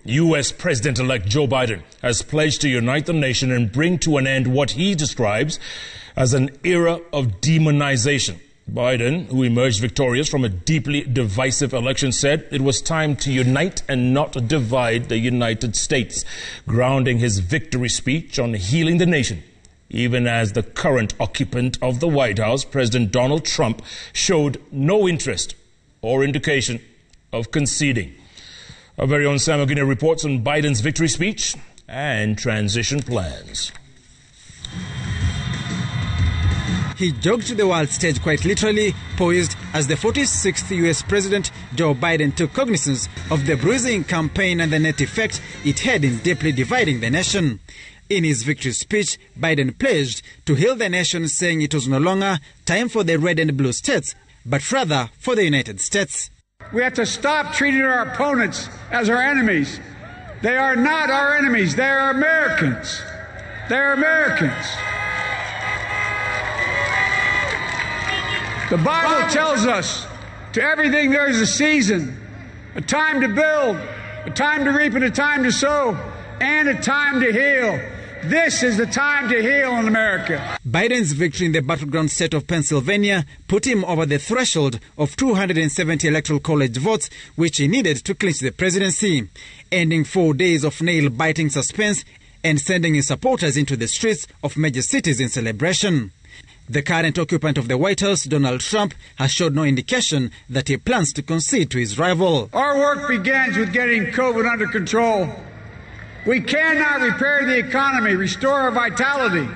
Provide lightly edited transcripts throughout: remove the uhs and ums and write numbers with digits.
U.S. President-elect Joe Biden has pledged to unite the nation and bring to an end what he describes as an era of demonization. Biden, who emerged victorious from a deeply divisive election, said it was time to unite and not divide the United States, grounding his victory speech on healing the nation. Even as the current occupant of the White House, President Donald Trump, showed no interest or indication of conceding. Our very own Sam Ogina reports on Biden's victory speech and transition plans. He jogged to the world stage quite literally, poised as the 46th U.S. President. Joe Biden took cognizance of the bruising campaign and the net effect it had in deeply dividing the nation. In his victory speech, Biden pledged to heal the nation, saying it was no longer time for the red and blue states, but rather for the United States. We have to stop treating our opponents as our enemies. They are not our enemies. They are Americans. They are Americans. The Bible tells us, to everything there is a season, a time to build, a time to reap and a time to sow, and a time to heal. This is the time to heal in America. Biden's victory in the battleground state of Pennsylvania put him over the threshold of 270 electoral college votes, which he needed to clinch the presidency, ending 4 days of nail-biting suspense and sending his supporters into the streets of major cities in celebration. The current occupant of the White House, Donald Trump, has showed no indication that he plans to concede to his rival. Our work begins with getting COVID under control. We cannot repair the economy, restore our vitality,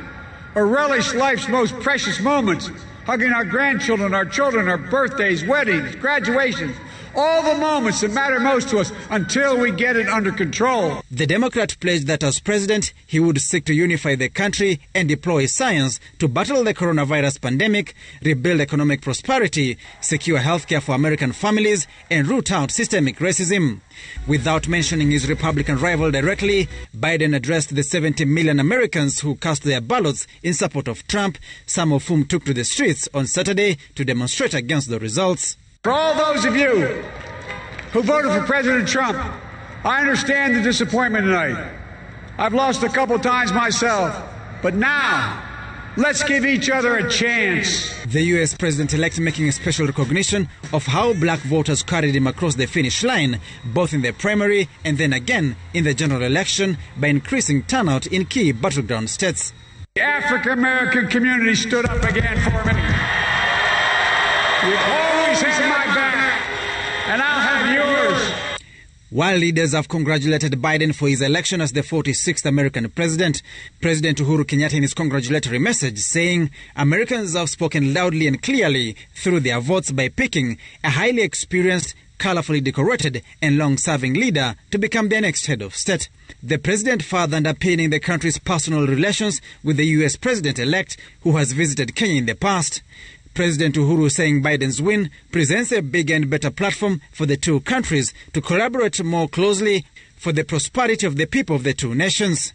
or relish life's most precious moments, hugging our grandchildren, our children, our birthdays, weddings, graduations, all the moments that matter most to us until we get it under control. The Democrat pledged that as president, he would seek to unify the country and deploy science to battle the coronavirus pandemic, rebuild economic prosperity, secure healthcare for American families, and root out systemic racism. Without mentioning his Republican rival directly, Biden addressed the 70 million Americans who cast their ballots in support of Trump, some of whom took to the streets on Saturday to demonstrate against the results. For all those of you who voted for President Trump, I understand the disappointment tonight. I've lost a couple times myself, but now let's give each other a chance. The U.S. president-elect making a special recognition of how black voters carried him across the finish line, both in the primary and then again in the general election, by increasing turnout in key battleground states. The African-American community stood up again for me. You always had my back, and I'll have yours. While leaders have congratulated Biden for his election as the 46th American president, President Uhuru Kenyatta in his congratulatory message saying Americans have spoken loudly and clearly through their votes by picking a highly experienced, colorfully decorated and long-serving leader to become their next head of state. The president further underpinning the country's personal relations with the U.S. president-elect who has visited Kenya in the past. President Uhuru saying Biden's win presents a bigger and better platform for the two countries to collaborate more closely for the prosperity of the people of the two nations.